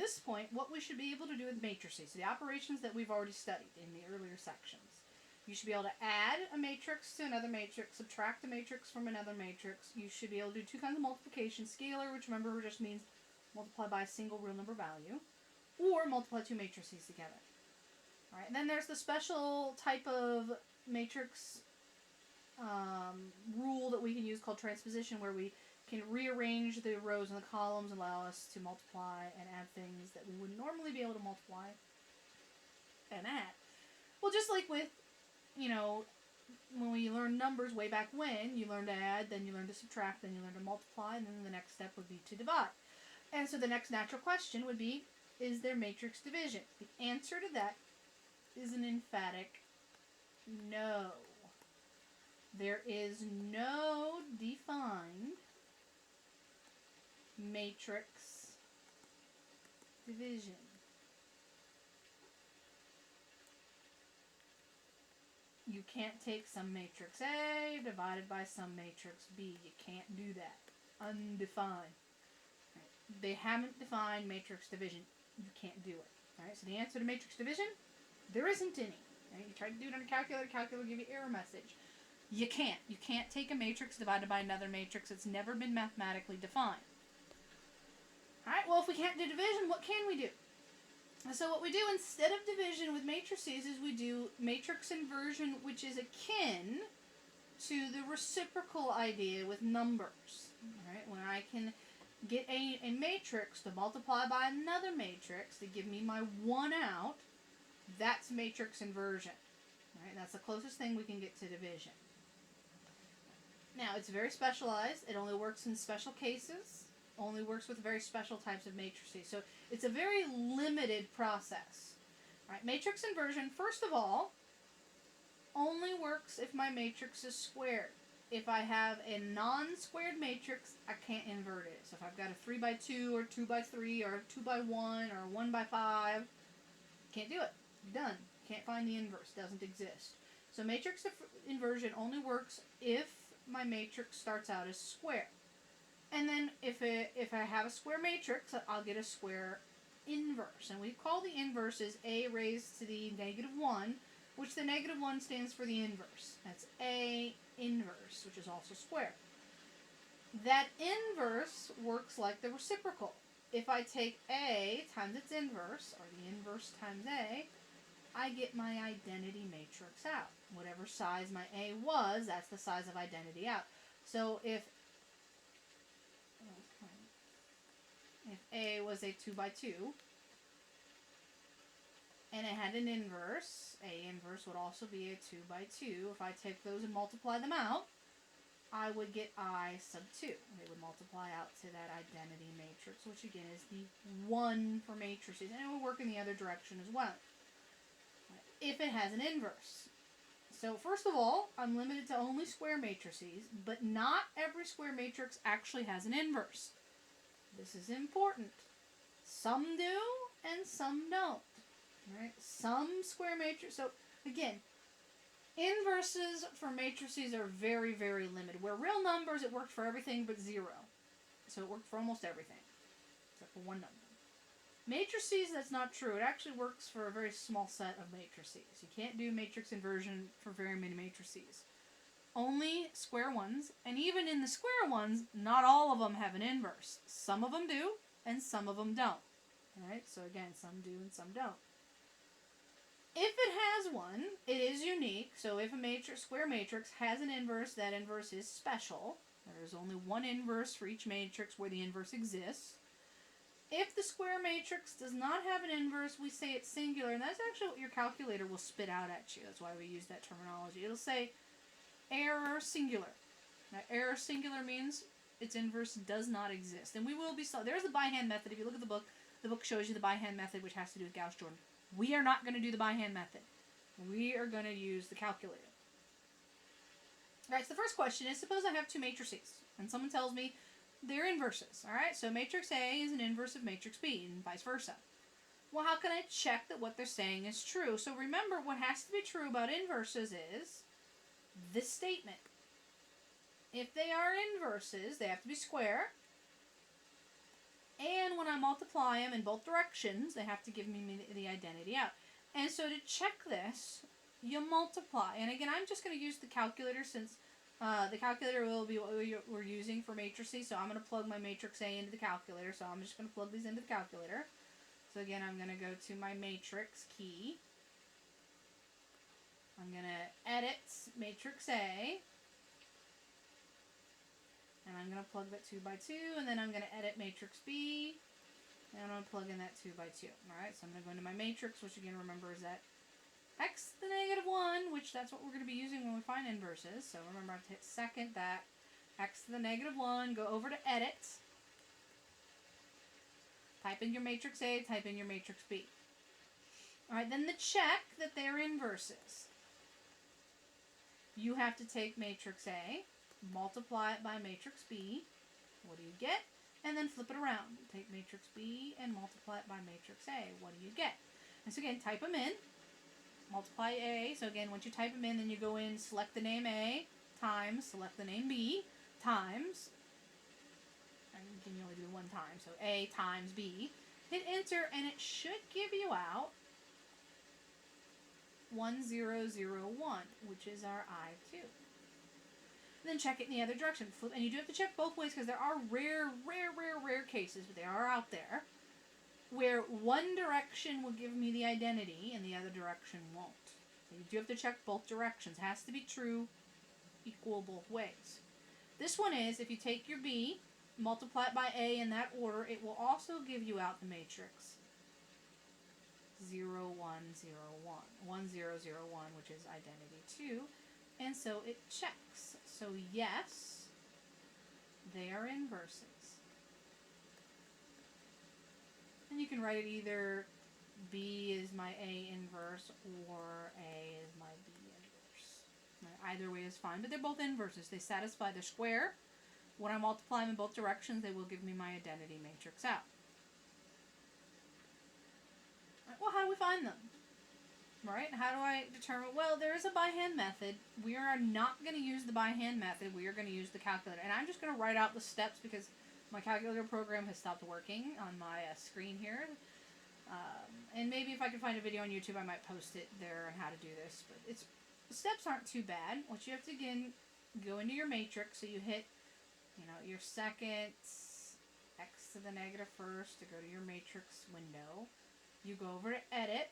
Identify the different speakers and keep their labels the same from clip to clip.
Speaker 1: this point, what we should be able to do with matrices, the operations that we've already studied in the earlier sections. You should be able to add a matrix to another matrix, subtract a matrix from another matrix. You should be able to do two kinds of multiplication. Scalar, which remember just means multiply by a single real number value, or multiply two matrices together. All right, and then there's the special type of matrix rule that we can use called transposition, where we can rearrange the rows and the columns and allow us to multiply and add things that we wouldn't normally be able to multiply and add. Well, just like with, when we learn numbers way back when, you learn to add, then you learn to subtract, then you learn to multiply, and then the next step would be to divide. And so the next natural question would be, is there matrix division? The answer to that is an emphatic no. There is no defined matrix division. You can't take some matrix A divided by some matrix B. You can't do that. Undefined. Right. They haven't defined matrix division. You can't do it. All right. So the answer to matrix division, there isn't any. Right. You try to do it on a calculator. Calculator will give you error message. You can't. You can't take a matrix divided by another matrix. It's never been mathematically defined. All right. Well, if we can't do division, what can we do? So what we do instead of division with matrices is we do matrix inversion, which is akin to the reciprocal idea with numbers. All right, when I can get a matrix to multiply by another matrix to give me my one out, that's matrix inversion. All right, that's the closest thing we can get to division. Now, it's very specialized. It only works in special cases. Only works with very special types of matrices. So it's a very limited process. All right, matrix inversion, first of all, only works if my matrix is squared. If I have a non-squared matrix, I can't invert it. So if I've got a 3 by 2 or 2 by 3 or 2 by 1 or 1 by 5, can't do it. Done. Can't find the inverse. Doesn't exist. So matrix inversion only works if my matrix starts out as square. And then if I have a square matrix, I'll get a square inverse. And we call the inverse as a raised to the negative 1, which the negative 1 stands for the inverse. That's a inverse, which is also square. That inverse works like the reciprocal. If I take a times its inverse, or the inverse times a, I get my identity matrix out. Whatever size my a was, that's the size of identity out. So if a was a 2 by 2, and it had an inverse, a inverse would also be a 2 by 2. If I take those and multiply them out, I would get I sub 2. They would multiply out to that identity matrix, which again is the 1 for matrices, and it would work in the other direction as well. If it has an inverse. So first of all, I'm limited to only square matrices, but not every square matrix actually has an inverse. This is important. Some do and some don't. Right? Some square matrices. So again, inverses for matrices are very, very limited. Where real numbers, it worked for everything but 0. So it worked for almost everything, except for one number. Matrices, that's not true. It actually works for a very small set of matrices. You can't do matrix inversion for very many matrices. Only square ones, and even in the square ones, not all of them have an inverse. Some of them do, and some of them don't. Alright, so again, some do and some don't. If it has one, it is unique. So if a square matrix has an inverse, that inverse is special. There is only one inverse for each matrix where the inverse exists. If the square matrix does not have an inverse, we say it's singular, and that's actually what your calculator will spit out at you. That's why we use that terminology. It'll say error singular. Now, error singular means its inverse does not exist. And we will be there's the by-hand method. If you look at the book shows you the by-hand method, which has to do with Gauss-Jordan. We are not going to do the by-hand method. We are going to use the calculator. All right, so the first question is, suppose I have two matrices, and someone tells me they're inverses. All right, so matrix A is an inverse of matrix B, and vice versa. Well, how can I check that what they're saying is true? So remember, what has to be true about inverses is this statement. If they are inverses, they have to be square. And when I multiply them in both directions, they have to give me the identity out. And so to check this, you multiply. And again, I'm just going to use the calculator since the calculator will be what we're using for matrices. So I'm going to plug my matrix A into the calculator. So I'm just going to plug these into the calculator. So again, I'm going to go to my matrix key. I'm going to edit matrix A. And I'm going to plug that 2 by 2, and then I'm going to edit matrix B, and I'm going to plug in that 2 by 2. Alright, so I'm going to go into my matrix, which again, remember, is that x to the negative 1, which that's what we're going to be using when we find inverses. So remember, I have to hit second that x to the negative 1, go over to edit, type in your matrix A, type in your matrix B. Alright, then the check that they're inverses. You have to take matrix A, multiply it by matrix B. What do you get? And then flip it around. Take matrix B and multiply it by matrix A. What do you get? And so again, type them in. Multiply A. So again, once you type them in, then you go in, select the name A, times, select the name B, times. And you can only do one time. So A times B. Hit enter, and it should give you out 1001, which is our I2. Then check it in the other direction. Flip, and you do have to check both ways because there are rare cases, but they are out there, where one direction will give me the identity and the other direction won't. So you do have to check both directions. It has to be true, equal both ways. This one is, if you take your B, multiply it by A in that order, it will also give you out the matrix 0, 1, 0, 1. 1, 0, 0, 1, which is identity 2. And so it checks. So yes, they are inverses. And you can write it either B is my A inverse or A is my B inverse. Either way is fine, but they're both inverses. They satisfy the square. When I multiply them in both directions, they will give me my identity matrix out. Well, how do we find them? Right? How do I determine? Well, there is a by hand method. We are not going to use the by hand method. We are going to use the calculator. And I'm just going to write out the steps because my calculator program has stopped working on my screen here. And maybe if I can find a video on YouTube, I might post it there on how to do this. But the steps aren't too bad. What you have to, again, go into your matrix. So you hit, your second x to the negative first to go to your matrix window. You go over to edit.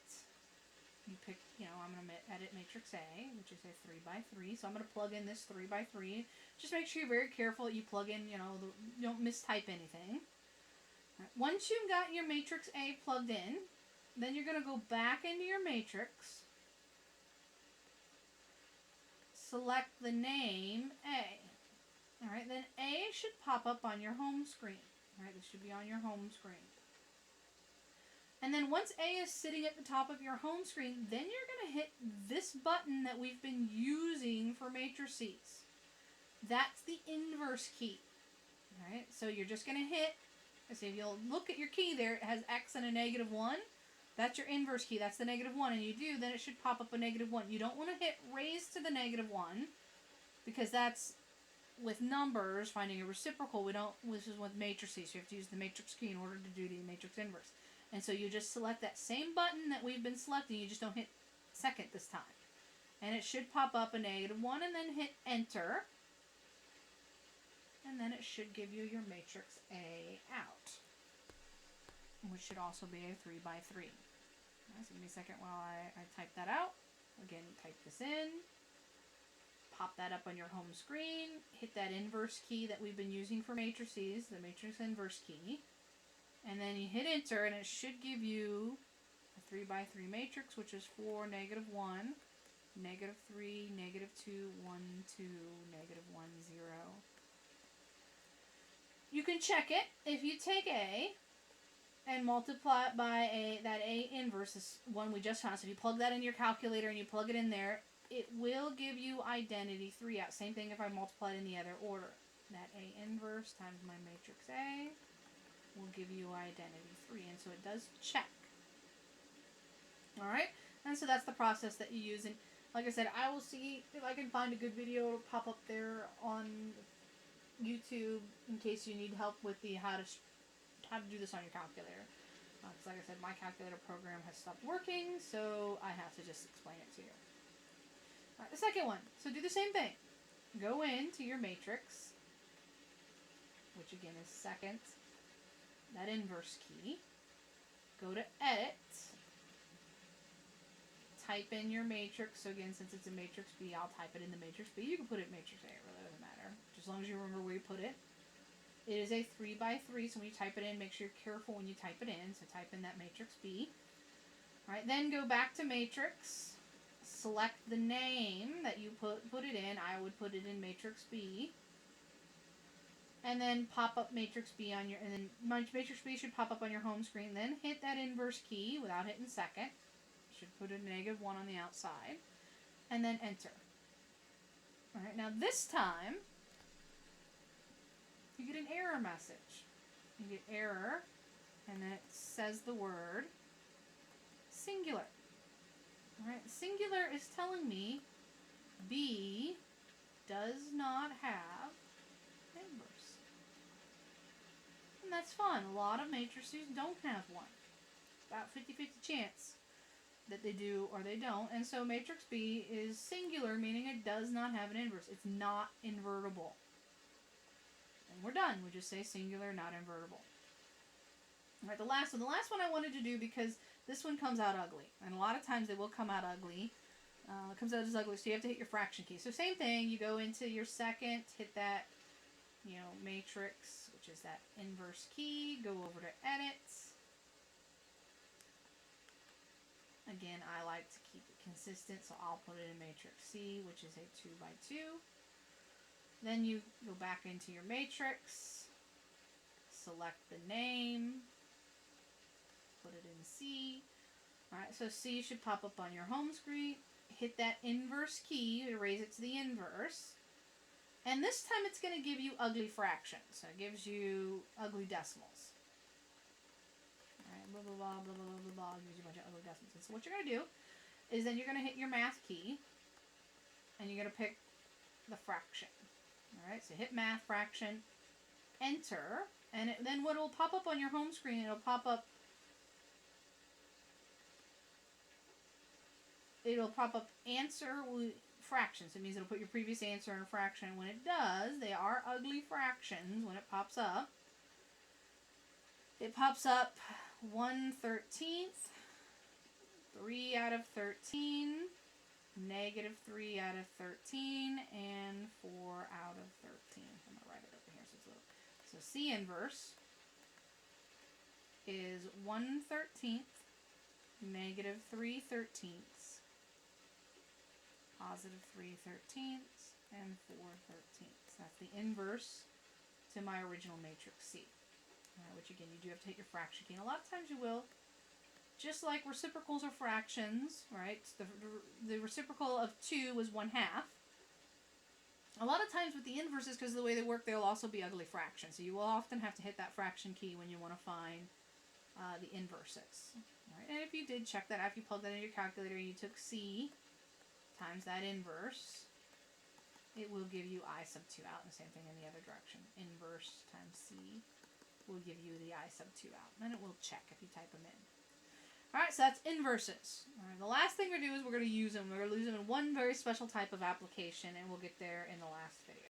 Speaker 1: You pick, I'm going to edit matrix A, which is a 3 by 3. So I'm going to plug in this 3 by 3. Just make sure you're very careful that you plug in, you don't mistype anything. Right. Once you've got your matrix A plugged in, then you're going to go back into your matrix, select the name A. Alright, then A should pop up on your home screen. Alright, this should be on your home screen. And then once A is sitting at the top of your home screen, then you're going to hit this button that we've been using for matrices. That's the inverse key. Alright, so you're just going to hit, so if you'll look at your key there, it has X and a negative 1. That's your inverse key. That's the negative 1. And you do, then it should pop up a negative 1. You don't want to hit raise to the negative 1 because that's with numbers, finding a reciprocal. This is with matrices. You have to use the matrix key in order to do the matrix inverse. And so you just select that same button that we've been selecting. You just don't hit second this time. And it should pop up a negative 1 and then hit enter. And then it should give you your matrix A out, which should also be a 3 by 3. So give me a second while I type that out. Again, type this in. Pop that up on your home screen. Hit that inverse key that we've been using for matrices, the matrix inverse key. And then you hit enter, and it should give you a 3 by 3 matrix, which is 4, negative 1, negative 3, negative 2, 1, 2, negative 1, 0. You can check it. If you take A and multiply it by that A inverse is one we just found. So if you plug that in your calculator and you plug it in there, it will give you identity 3 out. Same thing if I multiply it in the other order. That A inverse times my matrix A will give you identity 3. And so it does check. Alright? And so that's the process that you use. And like I said, I will see if I can find a good video to pop up there on YouTube in case you need help with the how to how to do this on your calculator. Because like I said, my calculator program has stopped working, so I have to just explain it to you. Alright, the second one. So do the same thing. Go into your matrix, which again is second, that inverse key. Go to edit. Type in your matrix. So again, since it's a matrix B, I'll type it in the matrix B. You can put it in matrix A, it really doesn't matter. Just as long as you remember where you put it. It is a 3x3, so when you type it in, make sure you're careful when you type it in. So type in that matrix B. Alright, then go back to matrix. Select the name that you put it in. I would put it in matrix B. And then pop up matrix B on your, and then matrix B should pop up on your home screen. Then hit that inverse key without hitting second. Should put a -1 on the outside. And then enter. Alright, now this time, you get an error message. You get error, and then it says the word singular. Alright, singular is telling me B does not have inverse. And that's fun. A lot of matrices don't have one. About 50-50 chance that they do or they don't. And so matrix B is singular, meaning it does not have an inverse. It's not invertible. And we're done. We just say singular, not invertible. Alright, the last one I wanted to do because this one comes out ugly. And a lot of times they will come out ugly. It comes out as ugly, so you have to hit your fraction key. So same thing, you go into your second, hit that, matrix, which is that inverse key, go over to edit. Again, I like to keep it consistent, so I'll put it in matrix C, which is a 2x2. Then you go back into your matrix, select the name, put it in C. Alright, so C should pop up on your home screen. Hit that inverse key to raise it to the inverse. And this time it's going to give you ugly fractions. So it gives you ugly decimals. Alright, blah, blah, blah, blah, blah, blah, blah. Gives you a bunch of ugly decimals. So what you're going to do is then you're going to hit your math key. And you're going to pick the fraction. Alright, so hit math, fraction, enter. And then what will pop up on your home screen, it'll pop up answer with fractions. It means it'll put your previous answer in a fraction. When it does, they are ugly fractions when it pops up. It pops up 1/13, 3 out of 13, -3 out of 13, and 4 out of 13. I'm going to write it over here so it's little. So C inverse is 1/13, -3/13, +3/13, and 4/13. That's the inverse to my original matrix C. Which again, you do have to hit your fraction key. And a lot of times you will. Just like reciprocals are fractions, right? The reciprocal of 2 was 1/2. A lot of times with the inverses, because of the way they work, they'll also be ugly fractions. So you will often have to hit that fraction key when you want to find the inverses. Right? And if you did check that out, if you plugged that in your calculator and you took C times that inverse, it will give you I sub 2 out. And the same thing in the other direction. Inverse times C will give you the I sub 2 out. And it will check if you type them in. Alright, so that's inverses. Alright, the last thing we're going to do is we're going to use them. We're going to use them in one very special type of application, and we'll get there in the last video.